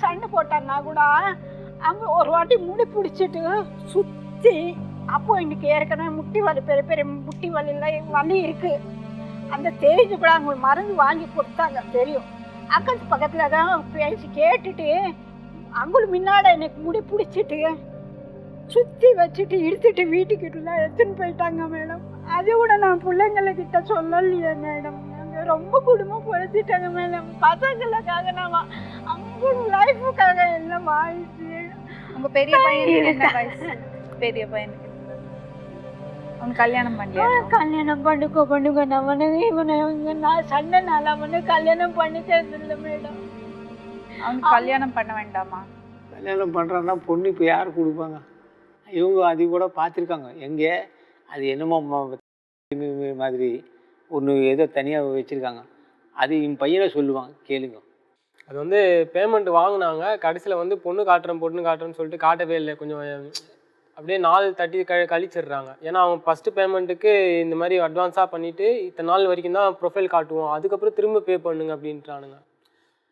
சண்டை போட்டான்னா கூட அங்கே ஒரு வாட்டி முடி பிடிச்சிட்டு சுற்றி, அப்போ இன்னைக்கு ஏற்கனவே முட்டி வலி, பெரிய பெரிய முட்டி வலியில் வலி இருக்குது. அந்த தேய்ச்சி கூட அவங்க மருந்து வாங்கி கொடுத்தாங்க தெரியும். அக்கத்து பக்கத்தில் தான் பேசி கேட்டுட்டு அவங்களும் முன்னாடி எனக்கு முடி பிடிச்சிட்டு சுற்றி வச்சுட்டு இழுத்துட்டு வீட்டுக்கிட்ட எடுத்துன்னு போயிட்டாங்க மேடம். அது கூட நான் பிள்ளைங்கக்கிட்ட சொல்லலையே மேடம். நாங்கள் ரொம்ப குடும்பம் பொழைச்சிட்டாங்க மேடம். பசங்களுக்காக நான் அவங்க லைஃபுக்காக எல்லாம் ஆயிடுச்சு. உங்கள் பெரிய பையனுக்கு என்ன வயசு? பெரிய பையனுக்கு அவன் கல்யாணம் பண்ணல? கல்யாணம் பண்ணுங்க இவனை நான் சண்டைனால அவனு கல்யாணம் பண்ணிக்கிறது இல்லை மேடம். அவனுக்கு கல்யாணம் பண்ண வேண்டாமா? கல்யாணம் பண்ணுறான்னா பொண்ணு இப்போ யார் கொடுப்பாங்க? இவங்க அது கூட பார்த்துருக்காங்க. எங்கே அது என்னமோ மாதிரி ஒன்று ஏதோ தனியாக வச்சுருக்காங்க. அது என் பையனை சொல்லுவாங்க, கேளுங்க. அது வந்து பேமெண்ட் வாங்கினாங்க, கடைசியில் பொண்ணு காட்டுறேன்னு சொல்லிட்டு காட்டவே இல்லை. கொஞ்சம் அப்படியே நாள் தட்டி கழிச்சிடுறாங்க. ஏன்னா அவங்க ஃபஸ்ட்டு பேமெண்ட்டுக்கு இந்த மாதிரி அட்வான்ஸாக பண்ணிவிட்டு இத்தனை நாள் வரைக்கும் தான் ப்ரொஃபைல் காட்டுவோம், அதுக்கப்புறம் திரும்ப பே பண்ணுங்க அப்படின்றானுங்க.